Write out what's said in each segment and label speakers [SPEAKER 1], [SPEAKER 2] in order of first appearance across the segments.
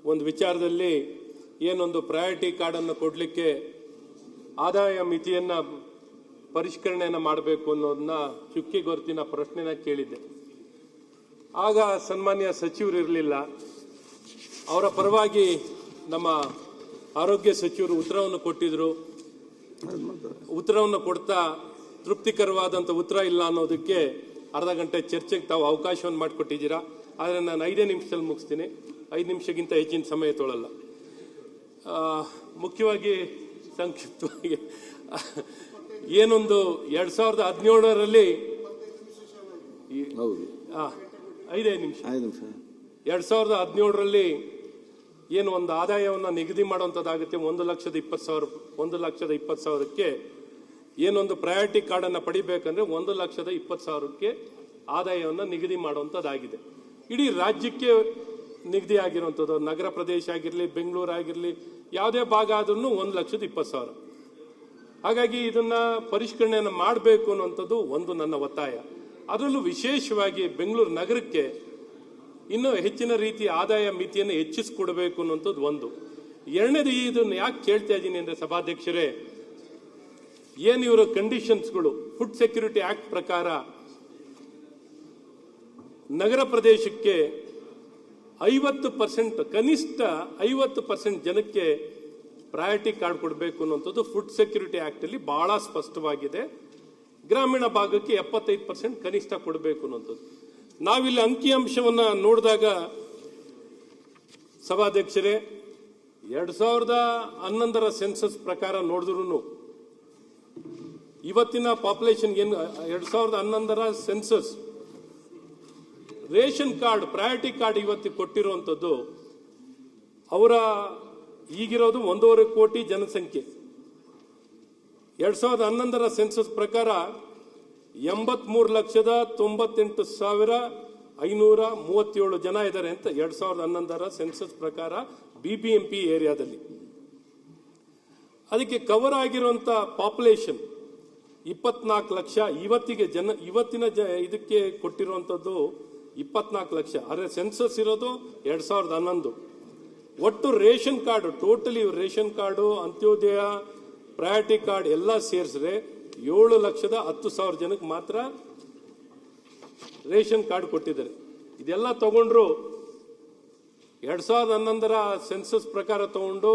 [SPEAKER 1] ಒಂದು ವಿಚಾರದಲ್ಲಿ ಏನೊಂದು ಪ್ರಯಾರಿಟಿ ಕಾರ್ಡನ್ನು ಕೊಡಲಿಕ್ಕೆ ಆದಾಯ ಮಿತಿಯನ್ನು ಪರಿಷ್ಕರಣೆಯನ್ನು ಮಾಡಬೇಕು ಅನ್ನೋದನ್ನ ಚುಕ್ಕಿ ಗುರುತಿನ ಪ್ರಶ್ನೆನ ಕೇಳಿದ್ದೆ. ಆಗ ಸನ್ಮಾನ್ಯ ಸಚಿವರು ಇರಲಿಲ್ಲ. ಅವರ ಪರವಾಗಿ ನಮ್ಮ ಆರೋಗ್ಯ ಸಚಿವರು ಉತ್ತರವನ್ನು ಕೊಟ್ಟಿದ್ರು. ಉತ್ತರವನ್ನು ಕೊಡ್ತಾ ತೃಪ್ತಿಕರವಾದಂಥ ಉತ್ತರ ಇಲ್ಲ ಅನ್ನೋದಕ್ಕೆ ಅರ್ಧ ಗಂಟೆ ಚರ್ಚೆಗೆ ತಾವು ಅವಕಾಶವನ್ನು ಮಾಡಿಕೊಟ್ಟಿದ್ದೀರಾ. ಆದರೆ ನಾನು 5 ನಿಮಿಷದಲ್ಲಿ ಮುಗಿಸ್ತೀನಿ. 5 ನಿಮಿಷಕ್ಕಿಂತ ಹೆಚ್ಚಿನ ಸಮಯ ತೊಗೊಳ್ಳಲ್ಲ. ಮುಖ್ಯವಾಗಿ ಸಂಕ್ಷಿಪ್ತವಾಗಿ ಏನೊಂದು 2017ರಲ್ಲಿ 5 ನಿಮಿಷ 2017ರಲ್ಲಿ ಏನು ಒಂದು ಆದಾಯವನ್ನು ನಿಗದಿ ಮಾಡುವಂಥದ್ದಾಗುತ್ತೆ. 1,20,000ಕ್ಕೆ ಏನೊಂದು ಪ್ರಯಾರಿಟಿ ಕಾರ್ಡನ್ನು ಪಡಿಬೇಕಂದ್ರೆ 1,20,000ಕ್ಕೆ ಆದಾಯವನ್ನು ನಿಗದಿ ಮಾಡುವಂಥದ್ದಾಗಿದೆ. ಇಡೀ ರಾಜ್ಯಕ್ಕೆ ನಿಗದಿ ಆಗಿರುವಂಥದ್ದು. ನಗರ ಪ್ರದೇಶ ಆಗಿರಲಿ, ಬೆಂಗಳೂರು ಆಗಿರಲಿ, ಯಾವುದೇ ಭಾಗ ಆದ್ರೂ 1,20,000. ಹಾಗಾಗಿ ಇದನ್ನ ಪರಿಷ್ಕರಣೆಯನ್ನು ಮಾಡಬೇಕು ಅನ್ನುವಂಥದ್ದು ಒಂದು ನನ್ನ ಒತ್ತಾಯ. ಅದರಲ್ಲೂ ವಿಶೇಷವಾಗಿ ಬೆಂಗಳೂರು ನಗರಕ್ಕೆ ಇನ್ನೂ ಹೆಚ್ಚಿನ ರೀತಿಯ ಆದಾಯ ಮಿತಿಯನ್ನು ಹೆಚ್ಚಿಸಿಕೊಡಬೇಕು ಅನ್ನುವಂಥದ್ದು ಒಂದು. ಎರಡನೇದು, ಇದನ್ನು ಯಾಕೆ ಕೇಳ್ತಾ ಇದ್ದೀನಿ ಅಂದ್ರೆ ಸಭಾಧ್ಯಕ್ಷರೇ, ಏನು ಇವರ ಕಂಡೀಷನ್ಸ್ಗಳು ಫುಡ್ ಸೆಕ್ಯೂರಿಟಿ ಆಕ್ಟ್ ಪ್ರಕಾರ ನಗರ ಪ್ರದೇಶಕ್ಕೆ 50%, ಕನಿಷ್ಠ 50% ಜನಕ್ಕೆ ಪ್ರಯಾರಿಟಿ ಕಾರ್ಡ್ ಕೊಡಬೇಕು ಅನ್ನುವಂಥದ್ದು ಫುಡ್ ಸೆಕ್ಯೂರಿಟಿ ಆಕ್ಟ್ ಅಲ್ಲಿ ಬಹಳ ಸ್ಪಷ್ಟವಾಗಿದೆ. ಗ್ರಾಮೀಣ ಭಾಗಕ್ಕೆ 75% ಕನಿಷ್ಠ ಕೊಡಬೇಕು ಅನ್ನುವಂಥದ್ದು. ನಾವಿಲ್ಲಿ ಅಂಕಿಅಂಶವನ್ನ ನೋಡಿದಾಗ ಸಭಾಧ್ಯಕ್ಷರೇ, 2011ರ ಸೆನ್ಸಸ್ ಪ್ರಕಾರ ನೋಡಿದ್ರು ಇವತ್ತಿನ ಪಾಪ್ಯುಲೇಷನ್ ಏನು 2011ರ census ration card priority card ಇವತ್ತಿಗೆ ಕೊಟ್ಟಿರುವಂಥದ್ದು ಅವರ ಈಗಿರೋದು 1.5 ಕೋಟಿ ಜನಸಂಖ್ಯೆ. 2011ರ ಸೆನ್ಸಸ್ ಪ್ರಕಾರ 83,98,537 ಜನ ಇದ್ದಾರೆ ಅಂತ 2011ರ ಸೆನ್ಸಸ್ ಪ್ರಕಾರ BBMP ಏರಿಯಾದಲ್ಲಿ. ಅದಕ್ಕೆ ಕವರ್ ಆಗಿರುವಂತ ಪಾಪ್ಯುಲೇಷನ್ 24 ಲಕ್ಷ. ಇವತ್ತಿನ ಇದಕ್ಕೆ ಕೊಟ್ಟಿರುವಂತದ್ದು 24 ಲಕ್ಷ. ಆದರೆ ಸೆನ್ಸಸ್ ಇರೋದು 2011. ಒಟ್ಟು ration card totally ration card, Antyodaya, priority card ಎಲ್ಲ ಸೇರಿಸಿದ್ರೆ 7,10,000 ಜನಕ್ಕೆ ಮಾತ್ರ ರೇಷನ್ ಕಾರ್ಡ್ ಕೊಟ್ಟಿದ್ದಾರೆ. ಇದೆಲ್ಲ ತಗೊಂಡ್ರು 2011ರ ಸೆನ್ಸಸ್ ಪ್ರಕಾರ ತಗೊಂಡು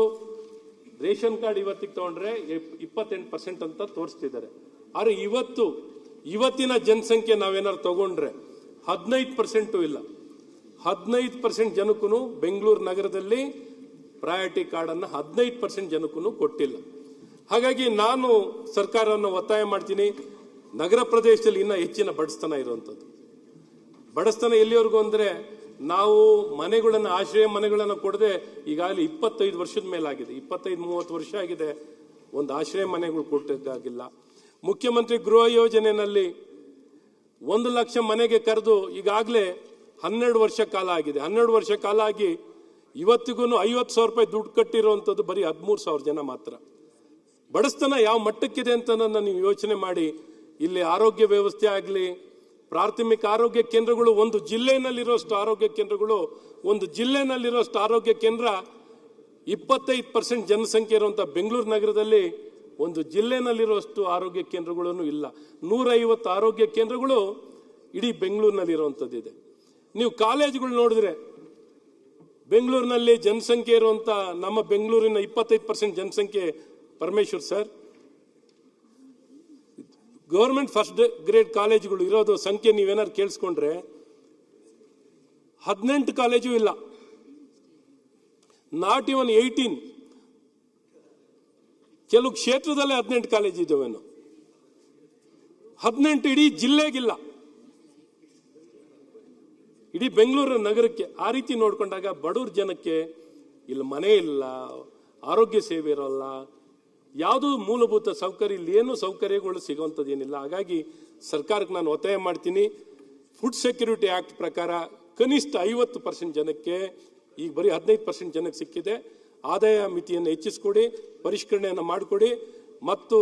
[SPEAKER 1] ರೇಷನ್ ಕಾರ್ಡ್ ಇವತ್ತಿಗೆ ತಗೊಂಡ್ರೆ 28% ಅಂತ ತೋರಿಸ್ತಿದ್ದಾರೆ. ಆದರೆ ಇವತ್ತಿನ ಜನಸಂಖ್ಯೆ ನಾವೇನಾದ್ರು ತಗೊಂಡ್ರೆ 15% ಇಲ್ಲ. 15% ಜನಕ್ಕೂ ಬೆಂಗಳೂರು ನಗರದಲ್ಲಿ ಪ್ರಯಾರಿಟಿ ಕಾರ್ಡ್ ಅನ್ನು 15% ಜನಕ್ಕೂ ಕೊಟ್ಟಿಲ್ಲ. ಹಾಗಾಗಿ ನಾನು ಸರ್ಕಾರವನ್ನು ಒತ್ತಾಯ ಮಾಡ್ತೀನಿ, ನಗರ ಪ್ರದೇಶದಲ್ಲಿ ಇನ್ನೂ ಹೆಚ್ಚಿನ ಬಡಸ್ತನ ಇರುವಂಥದ್ದು. ಬಡಸ್ತನ ಎಲ್ಲಿವರೆಗೂ ಅಂದ್ರೆ, ನಾವು ಮನೆಗಳನ್ನು, ಆಶ್ರಯ ಮನೆಗಳನ್ನು ಕೊಡದೆ ಈಗಾಗಲೇ 25 ವರ್ಷದ ಮೇಲಾಗಿದೆ. 25-30 ವರ್ಷ ಆಗಿದೆ ಒಂದು ಆಶ್ರಯ ಮನೆಗಳು ಕೊಟ್ಟಿದ್ದಾಗಿಲ್ಲ. ಮುಖ್ಯಮಂತ್ರಿ ಗೃಹ ಯೋಜನೆಯಲ್ಲಿ 1 ಲಕ್ಷ ಮನೆಗೆ ಕರೆದು ಈಗಾಗಲೇ 12 ವರ್ಷ ಕಾಲ ಆಗಿದೆ. 12 ವರ್ಷ ಕಾಲ ಆಗಿ ಇವತ್ತಿಗೂ 50,000 ರೂಪಾಯಿ ದುಡ್ಡು ಕಟ್ಟಿರುವಂಥದ್ದು ಬರೀ 13,000 ಜನ ಮಾತ್ರ. ಬಡಸ್ತನ ಯಾವ ಮಟ್ಟಕ್ಕಿದೆ ಅಂತ ನೀವು ಯೋಚನೆ ಮಾಡಿ. ಇಲ್ಲಿ ಆರೋಗ್ಯ ವ್ಯವಸ್ಥೆ ಆಗಲಿ, ಪ್ರಾಥಮಿಕ ಆರೋಗ್ಯ ಕೇಂದ್ರಗಳು, ಒಂದು ಜಿಲ್ಲೆಯಲ್ಲಿರೋಷ್ಟು ಆರೋಗ್ಯ ಕೇಂದ್ರಗಳು, ಒಂದು ಜಿಲ್ಲೆಯಲ್ಲಿರೋಷ್ಟು ಆರೋಗ್ಯ ಕೇಂದ್ರ 25% ಜನಸಂಖ್ಯೆ ಇರುವಂಥ ಬೆಂಗಳೂರು ನಗರದಲ್ಲಿ ಒಂದು ಜಿಲ್ಲೆನಲ್ಲಿರುವಷ್ಟು ಆರೋಗ್ಯ ಕೇಂದ್ರಗಳನ್ನು ಇಲ್ಲ. 150 ಆರೋಗ್ಯ ಕೇಂದ್ರಗಳು ಇಡೀ ಬೆಂಗಳೂರಿನಲ್ಲಿರುವಂಥದ್ದಿದೆ. ನೀವು ಕಾಲೇಜುಗಳು ನೋಡಿದ್ರೆ ಬೆಂಗಳೂರಿನಲ್ಲಿ ಜನಸಂಖ್ಯೆ ಇರುವಂತ, ನಮ್ಮ ಬೆಂಗಳೂರಿನ 25% ಜನಸಂಖ್ಯೆ, Parameshwar sir, government first grade ಕಾಲೇಜುಗಳು ಇರೋದು ಸಂಖ್ಯೆ ನೀವೇನಾದ್ರು ಕೇಳಿಸ್ಕೊಂಡ್ರೆ 18 ಕಾಲೇಜು ಇಲ್ಲ. Not even 18. ಕೆಲವು ಕ್ಷೇತ್ರದಲ್ಲೇ 18 ಕಾಲೇಜ್ ಇದ್ದಾವೇನು, 18 ಇಡೀ ಜಿಲ್ಲೆಗಿಲ್ಲ, ಇಡೀ ಬೆಂಗಳೂರು ನಗರಕ್ಕೆ. ಆ ರೀತಿ ನೋಡ್ಕೊಂಡಾಗ ಬಡವ್ರ ಜನಕ್ಕೆ ಇಲ್ಲಿ ಮನೆ ಇಲ್ಲ, ಆರೋಗ್ಯ ಸೇವೆ ಇರೋಲ್ಲ, ಯಾವುದೂ ಮೂಲಭೂತ ಸೌಕರ್ಯ, ಇಲ್ಲಿ ಏನು ಸೌಕರ್ಯಗಳು ಸಿಗುವಂಥದ್ದೇನಿಲ್ಲ. ಹಾಗಾಗಿ ಸರ್ಕಾರಕ್ಕೆ ನಾನು ಒತ್ತಾಯ ಮಾಡ್ತೀನಿ, ಫುಡ್ ಸೆಕ್ಯೂರಿಟಿ ಆಕ್ಟ್ ಪ್ರಕಾರ ಕನಿಷ್ಠ 50% ಜನಕ್ಕೆ, ಈಗ ಬರೀ 15% ಜನಕ್ಕೆ ಸಿಕ್ಕಿದೆ, ಆದಾಯ ಮಿತಿಯನ್ನು ಹೆಚ್ಚಿಸಿಕೊಡಿ, ಪರಿಷ್ಕರಣೆಯನ್ನು ಮಾಡಿಕೊಡಿ. ಮತ್ತು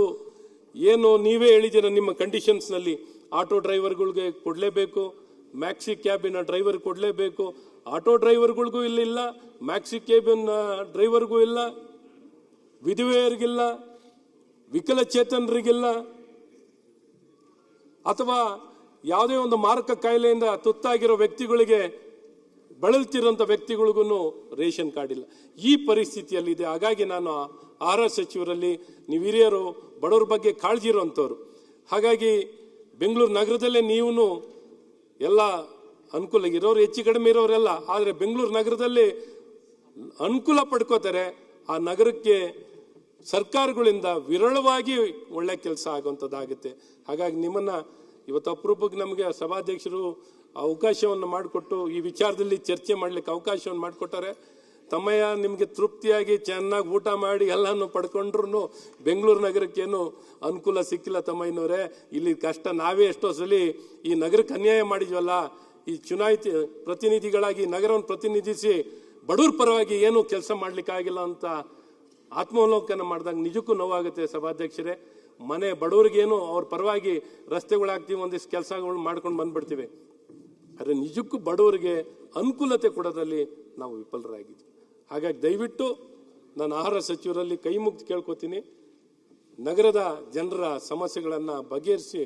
[SPEAKER 1] ಏನು ನೀವೇ ಹೇಳಿದ್ದೀರ ನಿಮ್ಮ ಕಂಡೀಷನ್ಸ್ನಲ್ಲಿ ಆಟೋ ಡ್ರೈವರ್ಗಳಿಗೆ ಕೊಡಲೇಬೇಕು, ಮ್ಯಾಕ್ಸಿ ಕ್ಯಾಬಿನ ಡ್ರೈವರ್ ಕೊಡಲೇಬೇಕು. ಆಟೋ ಡ್ರೈವರ್ಗಳಿಗೂ ಇಲ್ಲ, ಮ್ಯಾಕ್ಸಿ ಕ್ಯಾಬಿನ ಡ್ರೈವರ್ಗೂ ಇಲ್ಲ, ವಿಧವೆಯರಿಗಿಲ್ಲ, ವಿಕಲಚೇತನರಿಗಿಲ್ಲ, ಅಥವಾ ಯಾವುದೇ ಒಂದು ಮಾರಕ ಕಾಯಿಲೆಯಿಂದ ತುತ್ತಾಗಿರೋ ವ್ಯಕ್ತಿಗಳಿಗೆ, ಬಳಲ್ತಿರೋಂಥ ವ್ಯಕ್ತಿಗಳಿಗೂ ರೇಷನ್ ಕಾರ್ಡ್ ಇಲ್ಲ. ಈ ಪರಿಸ್ಥಿತಿಯಲ್ಲಿದೆ. ಹಾಗಾಗಿ ನಾನು ಆಹಾರ ಸಚಿವರಲ್ಲಿ, ನೀವು ಹಿರಿಯರು, ಬಡವರ ಬಗ್ಗೆ ಕಾಳಜಿ ಇರುವಂಥವ್ರು, ಹಾಗಾಗಿ ಬೆಂಗಳೂರು ನಗರದಲ್ಲೇ ನೀವು ಎಲ್ಲ ಅನುಕೂಲ ಇರೋರು, ಹೆಚ್ಚು ಕಡಿಮೆ ಇರೋರೆಲ್ಲ, ಆದರೆ ಬೆಂಗಳೂರು ನಗರದಲ್ಲಿ ಅನುಕೂಲ ಪಡ್ಕೋತಾರೆ. ಆ ನಗರಕ್ಕೆ ಸರ್ಕಾರಗಳಿಂದ ವಿರಳವಾಗಿ ಒಳ್ಳೆ ಕೆಲಸ ಆಗುವಂಥದ್ದಾಗುತ್ತೆ. ಹಾಗಾಗಿ ನಿಮ್ಮನ್ನ ಇವತ್ತು ಅಪರೂಪಕ್ಕೆ ನಮಗೆ ಸಭಾಧ್ಯಕ್ಷರು ಅವಕಾಶವನ್ನು ಮಾಡಿಕೊಟ್ಟು ಈ ವಿಚಾರದಲ್ಲಿ ಚರ್ಚೆ ಮಾಡಲಿಕ್ಕೆ ಅವಕಾಶವನ್ನು ಮಾಡಿಕೊಟ್ಟಾರೆ. ತಮ್ಮಯ್ಯ ನಿಮಗೆ ತೃಪ್ತಿಯಾಗಿ ಚೆನ್ನಾಗಿ ಊಟ ಮಾಡಿ ಎಲ್ಲನೂ ಪಡ್ಕೊಂಡ್ರು ಬೆಂಗಳೂರು ನಗರಕ್ಕೇನು ಅನುಕೂಲ ಸಿಕ್ಕಿಲ್ಲ ತಮ್ಮಯ್ಯನವರೇ. ಇಲ್ಲಿ ಕಷ್ಟ ನಾವೇ ಎಷ್ಟೋ ಸಲ ಈ ನಗರಕ್ಕೆ ಅನ್ಯಾಯ ಮಾಡಿದ್ವಲ್ಲ. ಈ ಚುನಾಯಿತ ಪ್ರತಿನಿಧಿಗಳಾಗಿ ನಗರವನ್ನು ಪ್ರತಿನಿಧಿಸಿ ಬಡವ್ರ ಪರವಾಗಿ ಏನು ಕೆಲಸ ಮಾಡ್ಲಿಕ್ಕಾಗಿಲ್ಲ ಅಂತ ಆತ್ಮಾವಲೋಕನ ಮಾಡಿದಾಗ ನಿಜಕ್ಕೂ ನೋವಾಗುತ್ತೆ ಸಭಾಧ್ಯಕ್ಷರೇ. ಮನೆ ಬಡವರಿಗೇನು ಅವ್ರ ಪರವಾಗಿ ರಸ್ತೆಗಳಾಗ್ತೀವಿ, ಒಂದಿಷ್ಟು ಕೆಲಸಗಳು ಮಾಡ್ಕೊಂಡು ಬಂದ್ಬಿಡ್ತೀವಿ, ಆದರೆ ನಿಜಕ್ಕೂ ಬಡವರಿಗೆ ಅನುಕೂಲತೆ ಕೊಡೋದ್ರಲ್ಲಿ ನಾವು ವಿಫಲರಾಗಿದ್ವಿ. ಹಾಗಾಗಿ ದಯವಿಟ್ಟು ನಾನು ಆಹಾರ ಸಚಿವರಲ್ಲಿ ಕೈ ಮುಗ್ದು ಕೇಳ್ಕೊತೀನಿ, ನಗರದ ಜನರ ಸಮಸ್ಯೆಗಳನ್ನು ಬಗೆಹರಿಸಿ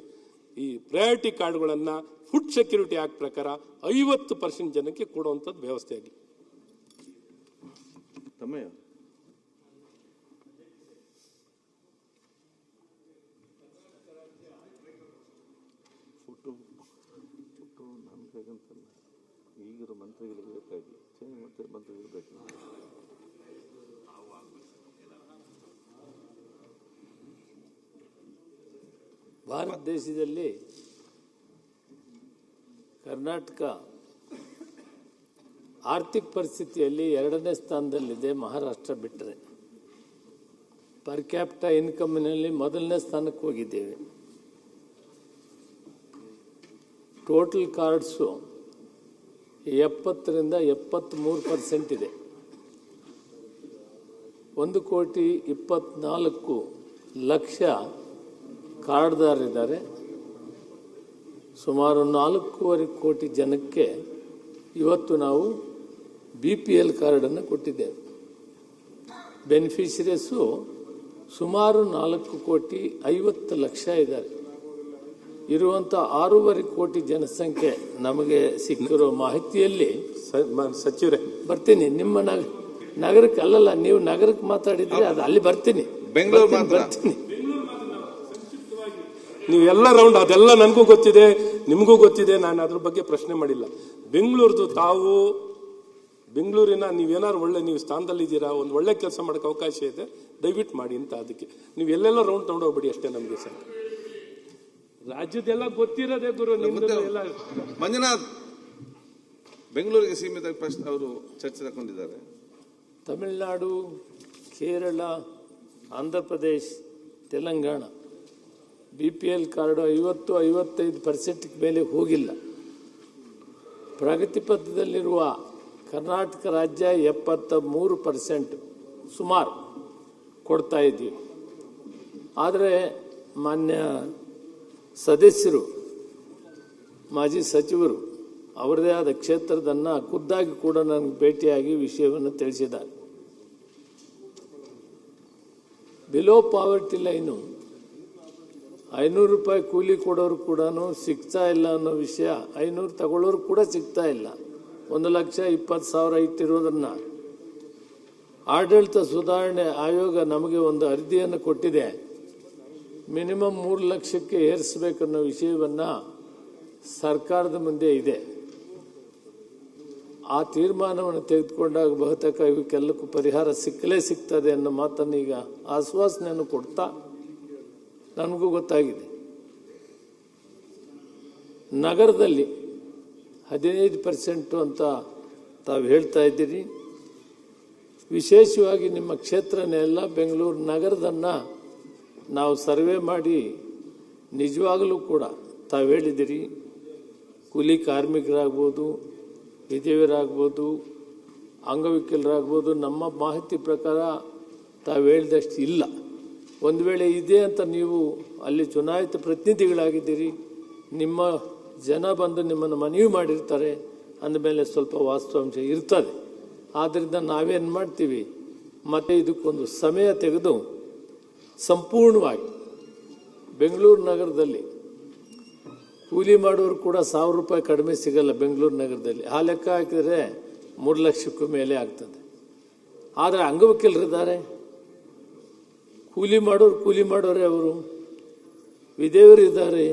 [SPEAKER 1] ಈ ಪ್ರಯಾರಿಟಿ ಕಾರ್ಡ್ಗಳನ್ನು ಫುಡ್ ಸೆಕ್ಯೂರಿಟಿ ಆಕ್ಟ್ ಪ್ರಕಾರ 50% ಜನಕ್ಕೆ ಕೊಡುವಂಥದ್ದು ವ್ಯವಸ್ಥೆ ಆಗಿ.
[SPEAKER 2] ತಮ್ಮಯ್ಯ ಫೋಟೋ ನಾನು ಬೇಕಂತಲ್ಲ, ಈಗಿರೋ ಮಂತ್ರಿಗಳಿಗೆ ಬೇಕಾಗಿ ಚೇಂಜ್ ಮತ್ತೆ ಮಂತ್ರಿಗಳು ಬೇಕು.
[SPEAKER 3] ಭಾರತ ದೇಶದಲ್ಲಿ ಕರ್ನಾಟಕ ಆರ್ಥಿಕ ಪರಿಸ್ಥಿತಿಯಲ್ಲಿ 2ನೇ ಸ್ಥಾನದಲ್ಲಿದೆ, ಮಹಾರಾಷ್ಟ್ರ ಬಿಟ್ಟರೆ. ಪರ್ ಕ್ಯಾಪಿಟ ಇನ್ಕಮ್ನಲ್ಲಿ 1ನೇ ಸ್ಥಾನಕ್ಕೆ ಹೋಗಿದ್ದೇವೆ. ಟೋಟಲ್ ಕಾರ್ಡ್ಸು 70ರಿಂದ 73% ಇದೆ. 1,24,00,000 ಕಾರ್ಡ್ದಾರಿದ್ದಾರೆ. ಸುಮಾರು 4.25 ಕೋಟಿ ಜನಕ್ಕೆ ಇವತ್ತು ನಾವು BPL ಕಾರ್ಡನ್ನು ಕೊಟ್ಟಿದ್ದೇವೆ. ಬೆನಿಫಿಷರೀಸು ಸುಮಾರು 4,50,00,000 ಇದ್ದಾರೆ. ಇರುವಂಥ 6.25 ಕೋಟಿ ಜನಸಂಖ್ಯೆ ನಮಗೆ ಸಿಕ್ಕಿರೋ ಮಾಹಿತಿಯಲ್ಲಿ
[SPEAKER 1] ಸಚಿವರೇ
[SPEAKER 3] ಬರ್ತೀನಿ. ನಿಮ್ಮ ನಗರಕ್ಕೆ ಅಲ್ಲಲ್ಲ, ನೀವು ನಗರಕ್ಕೆ ಮಾತಾಡಿದ್ರೆ ಅದು ಅಲ್ಲಿ ಬರ್ತೀನಿ,
[SPEAKER 2] ಬೆಂಗಳೂರು
[SPEAKER 3] ಬರ್ತೀನಿ.
[SPEAKER 1] ನೀವೆಲ್ಲ ರೌಂಡ್ ಅದೆಲ್ಲ ನನಗೂ ಗೊತ್ತಿದೆ, ನಿಮಗೂ ಗೊತ್ತಿದೆ, ನಾನು ಅದ್ರ ಬಗ್ಗೆ ಪ್ರಶ್ನೆ ಮಾಡಿಲ್ಲ. ಬೆಂಗಳೂರದು ತಾವು ಬೆಂಗಳೂರಿನ ನೀವೇನಾದ್ರು ನೀವು ಸ್ಥಾನದಲ್ಲಿದ್ದೀರಾ, ಒಂದು ಒಳ್ಳೆ ಕೆಲಸ ಮಾಡೋಕ್ಕೆ ಅವಕಾಶ ಇದೆ, ದಯವಿಟ್ಟು ಮಾಡಿ ಅಂತ. ಅದಕ್ಕೆ ನೀವು ಎಲ್ಲೆಲ್ಲ ರೌಂಡ್ ತಗೊಂಡೋಗ್ಬಿಡಿ ಅಷ್ಟೇ ನಮಗೆ ಸರ್. ರಾಜ್ಯದೆಲ್ಲ ಗೊತ್ತಿರೋದೇ ಗುರು ನಿಮ್ದು ಎಲ್ಲ.
[SPEAKER 2] ಮಂಜುನಾಥ್ ಬೆಂಗಳೂರಿಗೆ ಸೀಮಿತ ಪ್ರಶ್ನೆ ಅವರು ಚರ್ಚೆ ತಗೊಂಡಿದ್ದಾರೆ.
[SPEAKER 3] ತಮಿಳುನಾಡು, ಕೇರಳ, ಆಂಧ್ರ ಪ್ರದೇಶ್, ತೆಲಂಗಾಣ BPL ಕಾರ್ಡು 50-55% ಮೇಲೆ ಹೋಗಿಲ್ಲ. ಪ್ರಗತಿ ಪಥದಲ್ಲಿರುವ ಕರ್ನಾಟಕ ರಾಜ್ಯ 73% ಸುಮಾರು ಕೊಡ್ತಾ ಇದ್ದೀವಿ. ಆದರೆ ಮಾನ್ಯ ಸದಸ್ಯರು, ಮಾಜಿ ಸಚಿವರು ಅವರದೇ ಆದ ಕ್ಷೇತ್ರದನ್ನು ಖುದ್ದಾಗಿ ಕೂಡ ನನಗೆ ಭೇಟಿಯಾಗಿ ವಿಷಯವನ್ನು ತಿಳಿಸಿದ್ದಾರೆ. ಬಿಲೋ ಪಾವರ್ಟಿ ಲೈನು 500 ರೂಪಾಯಿ ಕೂಲಿ ಕೊಡೋರು ಕೂಡ ಸಿಗ್ತಾ ಇಲ್ಲ ಅನ್ನೋ ವಿಷಯ, 500 ತಗೊಳ್ಳೋರು ಕೂಡ ಸಿಗ್ತಾ ಇಲ್ಲ. 1,20,000 ಇಟ್ಟಿರೋದನ್ನು ಆಡಳಿತ ಸುಧಾರಣೆ ಆಯೋಗ ನಮಗೆ ಒಂದು ಅರ್ಜಿಯನ್ನು ಕೊಟ್ಟಿದೆ. ಮಿನಿಮಮ್ 3 ಲಕ್ಷಕ್ಕೆ ಏರಿಸಬೇಕನ್ನೋ ವಿಷಯವನ್ನು ಸರ್ಕಾರದ ಮುಂದೆ ಇದೆ. ಆ ತೀರ್ಮಾನವನ್ನು ತೆಗೆದುಕೊಂಡಾಗ ಬಹುತೇಕ ಇವಕ್ಕೆಲ್ಲಕ್ಕೂ ಪರಿಹಾರ ಸಿಕ್ಕಲೇ ಸಿಗ್ತದೆ ಅನ್ನೋ ಮಾತನ್ನು ಈಗ ಆಶ್ವಾಸನೆಯನ್ನು ಕೊಡ್ತಾ ನನಗೂ ಗೊತ್ತಾಗಿದೆ. ನಗರದಲ್ಲಿ 15% ಅಂತ ತಾವು ಹೇಳ್ತಾ ಇದ್ದೀರಿ. ವಿಶೇಷವಾಗಿ ನಿಮ್ಮ ಕ್ಷೇತ್ರನೆಲ್ಲ ಬೆಂಗಳೂರು ನಗರದನ್ನು ನಾವು ಸರ್ವೆ ಮಾಡಿ ನಿಜವಾಗಲೂ ಕೂಡ ತಾವು ಹೇಳಿದಿರಿ, ಕೂಲಿ ಕಾರ್ಮಿಕರಾಗ್ಬೋದು, ವಿಧವೆಯರಾಗ್ಬೋದು, ಅಂಗವಿಕಲರಾಗ್ಬೋದು, ನಮ್ಮ ಮಾಹಿತಿ ಪ್ರಕಾರ ತಾವು ಹೇಳಿದಷ್ಟು ಇಲ್ಲ. ಒಂದು ವೇಳೆ ಇದೆ ಅಂತ ನೀವು ಅಲ್ಲಿ ಚುನಾಯಿತ ಪ್ರತಿನಿಧಿಗಳಾಗಿದ್ದೀರಿ, ನಿಮ್ಮ ಜನ ಬಂದು ನಿಮ್ಮನ್ನು ಮನವಿ ಮಾಡಿರ್ತಾರೆ ಅಂದಮೇಲೆ ಸ್ವಲ್ಪ ವಾಸ್ತವಾಂಶ ಇರ್ತದೆ. ಆದ್ದರಿಂದ ನಾವೇನು ಮಾಡ್ತೀವಿ, ಮತ್ತೆ ಇದಕ್ಕೊಂದು ಸಮಯ ತೆಗೆದು ಸಂಪೂರ್ಣವಾಗಿ ಬೆಂಗಳೂರು ನಗರದಲ್ಲಿ ಕೂಲಿ ಮಾಡೋರು ಕೂಡ 1,000 ರೂಪಾಯಿ ಕಡಿಮೆ ಸಿಗಲ್ಲ ಬೆಂಗಳೂರು ನಗರದಲ್ಲಿ. ಆ ಲೆಕ್ಕ ಹಾಕಿದರೆ 3 ಲಕ್ಷಕ್ಕೂ ಮೇಲೆ ಆಗ್ತದೆ. ಆದರೆ ಅಂಗವಿಕಲರಿದ್ದಾರೆ, ಕೂಲಿ ಮಾಡೋರೇ ಅವರು, ವಿಧೇಯರು ಇದ್ದಾರೆ,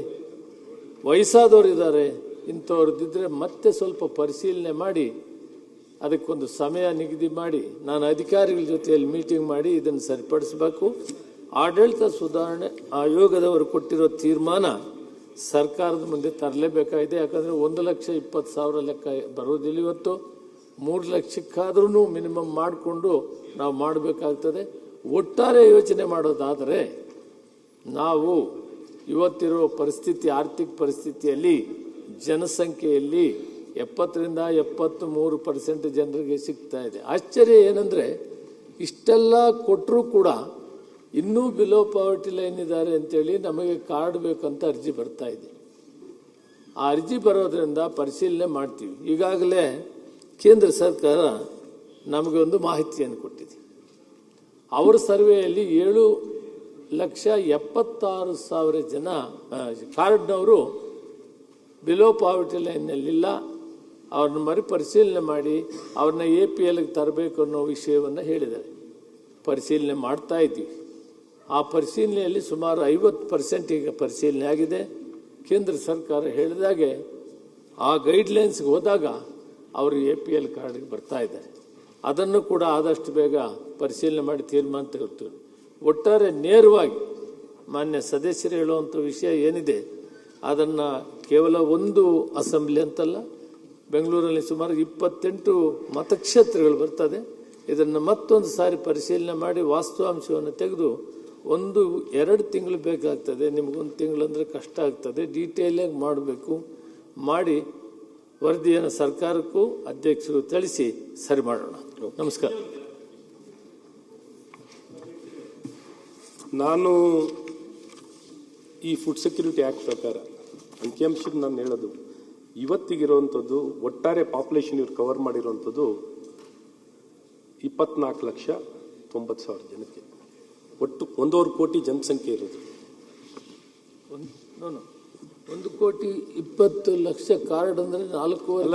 [SPEAKER 3] ವಯಸ್ಸಾದವರು ಇದ್ದಾರೆ. ಇಂಥವ್ರದ್ದಿದ್ರೆ ಮತ್ತೆ ಸ್ವಲ್ಪ ಪರಿಶೀಲನೆ ಮಾಡಿ ಅದಕ್ಕೊಂದು ಸಮಯ ನಿಗದಿ ಮಾಡಿ ನಾನು ಅಧಿಕಾರಿಗಳ ಜೊತೆಯಲ್ಲಿ ಮೀಟಿಂಗ್ ಮಾಡಿ ಇದನ್ನು ಸರಿಪಡಿಸಬೇಕು. ಆಡಳಿತ ಸುಧಾರಣೆ ಆಯೋಗದವರು ಕೊಟ್ಟಿರೋ ತೀರ್ಮಾನ ಸರ್ಕಾರದ ಮುಂದೆ ತರಲೇಬೇಕಾಗಿದೆ. ಯಾಕಂದರೆ 1,20,000 ಲೆಕ್ಕ ಬರೋದಿಲ್ಲ ಇವತ್ತು. 3 ಲಕ್ಷಕ್ಕಾದ್ರೂ ಮಿನಿಮಮ್ ಮಾಡಿಕೊಂಡು ನಾವು ಮಾಡಬೇಕಾಗ್ತದೆ. ಒಟ್ಟಾರೆ ಯೋಚನೆ ಮಾಡೋದಾದರೆ ನಾವು ಇವತ್ತಿರೋ ಪರಿಸ್ಥಿತಿ, ಆರ್ಥಿಕ ಪರಿಸ್ಥಿತಿಯಲ್ಲಿ ಜನಸಂಖ್ಯೆಯಲ್ಲಿ 70-73% ಜನರಿಗೆ ಸಿಗ್ತಾ ಇದೆ. ಆಶ್ಚರ್ಯ ಏನಂದರೆ ಇಷ್ಟೆಲ್ಲ ಕೊಟ್ಟರೂ ಕೂಡ ಇನ್ನೂ ಬಿಲೋ ಪಾವರ್ಟಿ ಲೈನ್ ಇದ್ದಾರೆ ಅಂತೇಳಿ ನಮಗೆ ಕಾರ್ಡ್ ಬೇಕಂತ ಅರ್ಜಿ ಬರ್ತಾ ಇದೆ. ಆ ಅರ್ಜಿ ಬರೋದ್ರಿಂದ ಪರಿಶೀಲನೆ ಮಾಡ್ತೀವಿ. ಈಗಾಗಲೇ ಕೇಂದ್ರ ಸರ್ಕಾರ ನಮಗೆ ಒಂದು ಮಾಹಿತಿಯನ್ನು ಕೊಟ್ಟಿದೆ. ಅವರ ಸರ್ವೆಯಲ್ಲಿ 7,76,000 ಜನ ಕಾರ್ಡ್ನವರು ಬಿಲೋ ಪಾವರ್ಟಿ ಲೈನ್ನಲ್ಲಿಲ್ಲ. ಅವ್ರನ್ನ ಪರಿಶೀಲನೆ ಮಾಡಿ ಅವ್ರನ್ನ APLಗೆ ತರಬೇಕು ಅನ್ನೋ ವಿಷಯವನ್ನು ಹೇಳಿದ್ದಾರೆ. ಪರಿಶೀಲನೆ ಮಾಡ್ತಾ ಇದ್ದೀವಿ. ಆ ಪರಿಶೀಲನೆಯಲ್ಲಿ ಸುಮಾರು 50% ಈಗ ಪರಿಶೀಲನೆ ಆಗಿದೆ. ಕೇಂದ್ರ ಸರ್ಕಾರ ಹೇಳಿದಾಗೆ ಆ ಗೈಡ್ಲೈನ್ಸ್ಗೆ ಹೋದಾಗ ಅವರು APL ಕಾರ್ಡ್ಗೆ ಬರ್ತಾ ಇದ್ದಾರೆ. ಅದನ್ನು ಕೂಡ ಆದಷ್ಟು ಬೇಗ ಪರಿಶೀಲನೆ ಮಾಡಿ ತೀರ್ಮಾನ ತೆಗೆದುತ್ತೀವಿ. ಒಟ್ಟಾರೆ ನೇರವಾಗಿ ಮಾನ್ಯ ಸದಸ್ಯರು ಹೇಳುವಂಥ ವಿಷಯ ಏನಿದೆ ಅದನ್ನು ಕೇವಲ ಒಂದು ಅಸೆಂಬ್ಲಿ ಅಂತಲ್ಲ, ಬೆಂಗಳೂರಲ್ಲಿ ಸುಮಾರು 28 ಮತಕ್ಷೇತ್ರಗಳು ಬರ್ತದೆ. ಇದನ್ನು ಮತ್ತೊಂದು ಸಾರಿ ಪರಿಶೀಲನೆ ಮಾಡಿ ವಾಸ್ತವಾಂಶವನ್ನು ತೆಗೆದು 1-2 ತಿಂಗಳು ಬೇಕಾಗ್ತದೆ. ನಿಮಗೊಂದು ತಿಂಗಳು ಅಂದರೆ ಕಷ್ಟ ಆಗ್ತದೆ. ಡೀಟೇಲಾಗಿ ಮಾಡಬೇಕು. ಮಾಡಿ ವರದಿಯನ್ನು ಸರ್ಕಾರಕ್ಕೂ ಅಧ್ಯಕ್ಷರು ತಿಳಿಸಿ ಸರಿ ಮಾಡೋಣ. ನಮಸ್ಕಾರ.
[SPEAKER 1] ನಾನು ಈ ಫುಡ್ ಸೆಕ್ಯೂರಿಟಿ ಆ್ಯಕ್ಟ್ ಪ್ರಕಾರ ಅಂಕಿಅಂಶಕ್ಕೆ ನಾನು ಹೇಳೋದು ಇವತ್ತಿಗಿರುವಂಥದ್ದು ಒಟ್ಟಾರೆ ಪಾಪ್ಯುಲೇಷನ್ ಇವ್ರು ಕವರ್ ಮಾಡಿರುವಂಥದ್ದು 24,90,000 ಜನಕ್ಕೆ. ಒಟ್ಟು 1.25 ಕೋಟಿ ಜನಸಂಖ್ಯೆ ಇರೋದು.
[SPEAKER 3] 1,20,00,000 ಕಾರ್ಡ್ ಅಂದ್ರೆ 4.5 ಕೋಟಿ.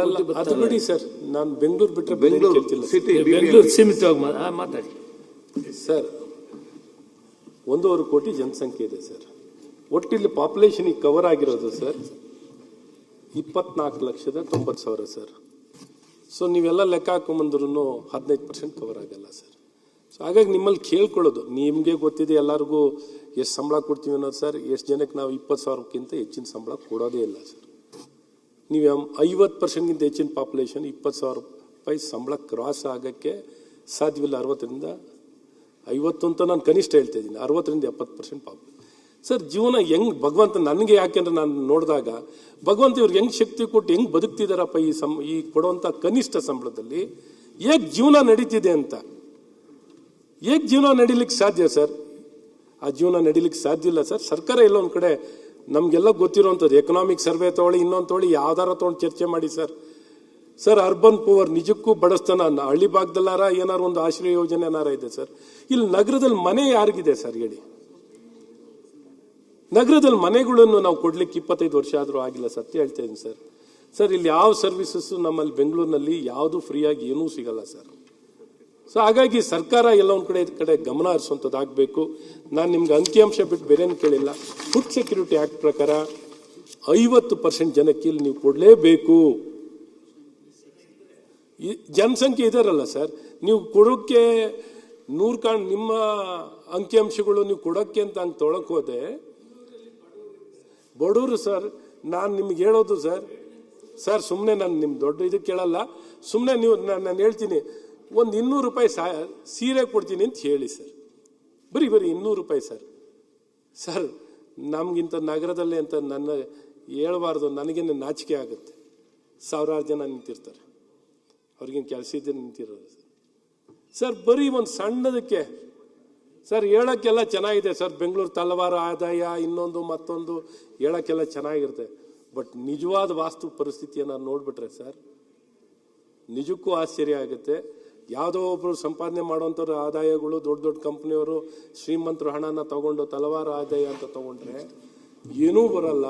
[SPEAKER 1] ಅದು ಬಿಡಿ ಸರ್, ನಾನು ಬೆಂಗಳೂರು ಬಿಟ್ಟರೆ
[SPEAKER 2] ಬೆಂಗಳೂರು ಸಿಟಿ
[SPEAKER 3] ಬೆಂಗಳೂರು ಸೀಮಿತವಾಗಿ ಮಾತಾಡಿ
[SPEAKER 1] ಸರ್. 1.25 ಕೋಟಿ ಜನಸಂಖ್ಯೆ ಇದೆ ಸರ್. ಒಟ್ಟಿಲ್ಲಿ ಪಾಪ್ಯುಲೇಷನಿಗೆ ಕವರ್ ಆಗಿರೋದು ಸರ್ 24,90,000 ಸರ್. ಸೊ ನೀವೆಲ್ಲ ಲೆಕ್ಕ ಹಾಕೊಂಬಂದ್ರೂ 15% ಕವರ್ ಆಗಲ್ಲ ಸರ್. ಸೊ ಹಾಗಾಗಿ ನಿಮ್ಮಲ್ಲಿ ಕೇಳ್ಕೊಳ್ಳೋದು, ನಿಮಗೆ ಗೊತ್ತಿದೆ ಎಲ್ಲರಿಗೂ ಎಷ್ಟು ಸಂಬಳ ಕೊಡ್ತೀವಿ ಅನ್ನೋದು ಸರ್. ಎಷ್ಟು ಜನಕ್ಕೆ ನಾವು 20,000ಕ್ಕಿಂತ ಹೆಚ್ಚಿನ ಸಂಬಳ ಕೊಡೋದೇ ಇಲ್ಲ ಸರ್. ನೀವು 50%ಗಿಂತ ಹೆಚ್ಚಿನ ಪಾಪ್ಯುಲೇಷನ್ 20,000 ರೂಪಾಯಿ ಸಂಬಳ ಕ್ರಾಸ್ ಆಗೋಕ್ಕೆ ಸಾಧ್ಯವಿಲ್ಲ. 60-50 ಅಂತ ನಾನು ಕನಿಷ್ಠ ಹೇಳ್ತಾ ಇದ್ದೀನಿ. 60-70% ಪಾಪ್ಯುಲೇಷನ್ ಸರ್. ಜೀವನ ಹೆಂಗ್ ಭಗವಂತ ನನಗೆ, ಯಾಕೆಂದ್ರೆ ನಾನು ನೋಡಿದಾಗ ಭಗವಂತ ಇವ್ರಿಗೆ ಹೆಂಗ್ ಶಕ್ತಿ ಕೊಟ್ಟು ಹೆಂಗ್ ಬದುಕ್ತಿದಾರಪ್ಪ ಈ ಕೊಡುವಂಥ ಕನಿಷ್ಠ ಸಂಬಳದಲ್ಲಿ. ಹೇಗೆ ಜೀವನ ನಡೀತಿದೆ ಅಂತ, ಹೇಗೆ ಜೀವನ ನಡೀಲಿಕ್ಕೆ ಸಾಧ್ಯ ಸರ್? ಆ ಜೀವನ ನಡೀಲಿಕ್ಕೆ ಸಾಧ್ಯ ಇಲ್ಲ ಸರ್. ಸರ್ಕಾರ ಎಲ್ಲ ಒಂದು ಕಡೆ ನಮಗೆಲ್ಲ ಗೊತ್ತಿರೋವಂಥದ್ದು ಎಕನಾಮಿಕ್ ಸರ್ವೆ ತೊಗೊಳ್ಳಿ, ಇನ್ನೊಂದು ತೊಗೊಳ್ಳಿ, ಯಾವ್ದಾರ ತೊಗೊಂಡು ಚರ್ಚೆ ಮಾಡಿ ಸರ್. ಸರ್ ಅರ್ಬನ್ ಪೂವರ್ ನಿಜಕ್ಕೂ ಬಡಸ್ತಾನ ಹಳ್ಳಿ ಭಾಗದಲ್ಲಾರ ಏನಾರು ಒಂದು ಆಶ್ರಯ ಯೋಜನೆ ಏನಾರ ಇದೆ ಸರ್. ಇಲ್ಲಿ ನಗರದಲ್ಲಿ ಮನೆ ಯಾರಿಗಿದೆ ಸರ್ ಹೇಳಿ? ನಗರದಲ್ಲಿ ಮನೆಗಳನ್ನು ನಾವು ಕೊಡ್ಲಿಕ್ಕೆ 25 ವರ್ಷ ಆದರೂ ಆಗಿಲ್ಲ. ಸತ್ಯ ಹೇಳ್ತಾ ಇದ್ದೀನಿ ಸರ್. ಸರ್ ಇಲ್ಲಿ ಯಾವ ಸರ್ವಿಸಸ್ಸು ನಮ್ಮಲ್ಲಿ ಬೆಂಗಳೂರಿನಲ್ಲಿ ಯಾವುದು ಫ್ರೀಯಾಗಿ ಏನೂ ಸಿಗಲ್ಲ ಸರ್. ಸೊ ಹಾಗಾಗಿ ಸರ್ಕಾರ ಎಲ್ಲ ಒಂದು ಕಡೆ ಗಮನ ಹರಿಸುವಂಥದ್ದು ಆಗಬೇಕು. ನಾನು ನಿಮ್ಗೆ ಅಂಕಿಅಂಶ ಬಿಟ್ಟು ಬೇರೇನು ಕೇಳಿಲ್ಲ. ಫುಡ್ ಸೆಕ್ಯೂರಿಟಿ ಆ್ಯಕ್ಟ್ ಪ್ರಕಾರ 50% ಜನಕ್ಕೆ ಇಲ್ಲಿ ನೀವು ಕೊಡಲೇಬೇಕು. ಈ ಜನಸಂಖ್ಯೆ ಇದಾರಲ್ಲ ಸರ್, ನೀವು ಕೊಡೋಕ್ಕೆ 100 ನಿಮ್ಮ ಅಂಕಿಅಂಶಗಳು ನೀವು ಕೊಡೋಕ್ಕೆ ಅಂತ ಹಂಗೆ ತೊಗೊಳಕ್ಕೆ ಹೋದೆ ಬಡವರು ಸರ್. ನಾನು ನಿಮ್ಗೆ ಹೇಳೋದು ಸರ್ ಸುಮ್ಮನೆ ನಾನು ನಿಮ್ಮ ದೊಡ್ಡ ಇದಕ್ಕೆ ಕೇಳಲ್ಲ. ಸುಮ್ಮನೆ ನೀವು ನಾನು ಹೇಳ್ತೀನಿ, ಒಂದು 200 ರೂಪಾಯಿ ಸೀರೆ ಕೊಡ್ತೀನಿ ಅಂತ ಹೇಳಿ ಸರ್. ಬರೀ 200 ರೂಪಾಯಿ ಸರ್. ಸರ್ ನಮಗಿಂತ ನಗರದಲ್ಲೇ ಅಂತ ನನ್ನ ಹೇಳ್ಬಾರ್ದು, ನನಗೇನು ನಾಚಿಕೆ ಆಗುತ್ತೆ. 1000 ಜನ ನಿಂತಿರ್ತಾರೆ, ಅವ್ರಿಗೇನು ಕೆಲಸ ಇದ್ದರೆ ನಿಂತಿರೋದು ಸರ್. ಬರೀ ಒಂದು ಸಣ್ಣದಕ್ಕೆ ಸರ್ ಹೇಳೋಕ್ಕೆಲ್ಲ ಚೆನ್ನಾಗಿದೆ ಸರ್. ಬೆಂಗಳೂರು ತಲವಾರು ಆದಾಯ ಇನ್ನೊಂದು ಮತ್ತೊಂದು ಹೇಳೋಕ್ಕೆಲ್ಲ ಚೆನ್ನಾಗಿರುತ್ತೆ. ಬಟ್ ನಿಜವಾದ ವಾಸ್ತು ಪರಿಸ್ಥಿತಿಯನ್ನು ನೋಡ್ಬಿಟ್ರೆ ಸರ್ ನಿಜಕ್ಕೂ ಆಶ್ಚರ್ಯ ಆಗುತ್ತೆ. ಯಾವುದೋ ಒಬ್ರು ಸಂಪಾದನೆ ಮಾಡುವಂಥವ್ರ ಆದಾಯಗಳು ದೊಡ್ಡ ದೊಡ್ಡ ಕಂಪ್ನಿಯವರು ಶ್ರೀಮಂತರು ಹಣನ ತಗೊಂಡು ತಲವಾರು ಆದಾಯ ಅಂತ ತಗೊಂಡ್ರೆ ಏನೂ ಬರಲ್ಲ.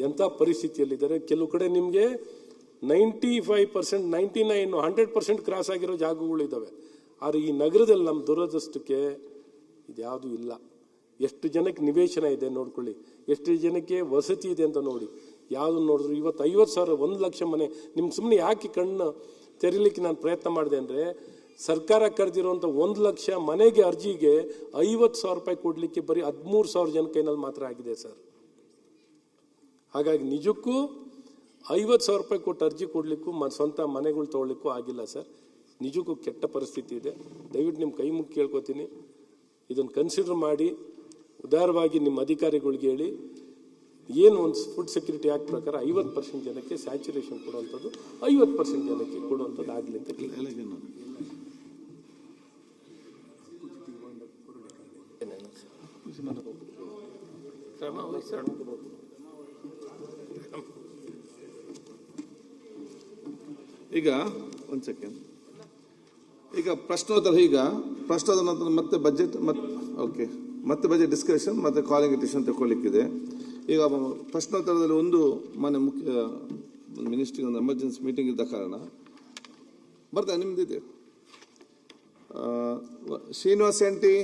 [SPEAKER 1] ಎಂಥ ಪರಿಸ್ಥಿತಿಯಲ್ಲಿದ್ದಾರೆ. ಕೆಲವು ಕಡೆ ನಿಮಗೆ 95%, 99%, 100% ಕ್ರಾಸ್ ಆಗಿರೋ ಜಾಗಗಳಿದ್ದಾವೆ. ಆದರೆ ಈ ನಗರದಲ್ಲಿ ನಮ್ಮ ದುರದೃಷ್ಟಕ್ಕೆ ಇದ್ಯಾವುದೂ ಇಲ್ಲ. ಎಷ್ಟು ಜನಕ್ಕೆ ನಿವೇಶನ ಇದೆ ನೋಡ್ಕೊಳ್ಳಿ, ಎಷ್ಟು ಜನಕ್ಕೆ ವಸತಿ ಇದೆ ಅಂತ ನೋಡಿ. ಯಾವುದು ನೋಡಿದ್ರು ಇವತ್ತು 50,000, 1 ಲಕ್ಷ ಮನೆ. ನಿಮ್ಗೆ ಸುಮ್ಮನೆ ಯಾಕೆ ಕಣ್ಣು ತೆರಿಲಿಕ್ಕೆ ನಾನು ಪ್ರಯತ್ನ ಮಾಡಿದೆ ಅಂದರೆ, ಸರ್ಕಾರ ಕರೆದಿರುವಂಥ 1 ಲಕ್ಷ ಮನೆಗೆ ಅರ್ಜಿಗೆ 50,000 ರೂಪಾಯಿ ಕೊಡಲಿಕ್ಕೆ ಬರೀ 13,000 ಜನ ಕೈನಲ್ಲಿ ಮಾತ್ರ ಆಗಿದೆ ಸರ್. ಹಾಗಾಗಿ ನಿಜಕ್ಕೂ 50,000 ರೂಪಾಯಿ ಕೊಟ್ಟು ಅರ್ಜಿ ಕೊಡಲಿಕ್ಕೂ ಸ್ವಂತ ಮನೆಗಳು ತೊಗೊಳ್ಲಿಕ್ಕೂ ಆಗಿಲ್ಲ ಸರ್. ನಿಜಕ್ಕೂ ಕೆಟ್ಟ ಪರಿಸ್ಥಿತಿ ಇದೆ. ದಯವಿಟ್ಟು ನಿಮ್ಮ ಕೈ ಮುಗಿ ಕೇಳ್ಕೊತೀನಿ, ಇದನ್ನು ಕನ್ಸಿಡರ್ ಮಾಡಿ ಉದಾರವಾಗಿ ನಿಮ್ಮ ಅಧಿಕಾರಿಗಳಿಗೆ ಹೇಳಿ, ಏನು ಒಂದು ಫುಡ್ ಸೆಕ್ಯೂರಿಟಿ ಆಕ್ಟ್ ಪ್ರಕಾರ 50% ಜನಕ್ಕೆ ಸ್ಯಾಚುರೇಷನ್ ಕೊಡುವಂಥದ್ದು 50% ಜನಕ್ಕೆ ಕೊಡುವಂಥದ್ದು ಆಗಲಿ ಅಂತ
[SPEAKER 2] ಈಗ ಒಂದು ಸೆಕೆಂಡ್. ಈಗ ಪ್ರಶ್ನೋತ್ತರ ನಂತರ ಮತ್ತೆ ಬಜೆಟ್ ಓಕೆ, ಮತ್ತೆ ಬಜೆಟ್ ಡಿಸ್ಕಷನ್ ಮತ್ತೆ ಕಾಲಿಂಗ್ ಡಿಸಿಷನ್ ತಗೊಳ್ಳಿಕ್ಕಿದೆ. ಈಗ ಪ್ರಶ್ನೋತ್ತರದಲ್ಲಿ ಒಂದು ಮಾನ್ಯ ಮುಖ್ಯ ಮಿನಿಸ್ಟ್ರಿಗೆ ಒಂದು ಎಮರ್ಜೆನ್ಸಿ ಮೀಟಿಂಗ್ ಇದ್ದ ಕಾರಣ ಬರ್ತಾ ನಿಮ್ದಿದೆ. ಶ್ರೀನಿವಾಸ್ ಎಂಟಿ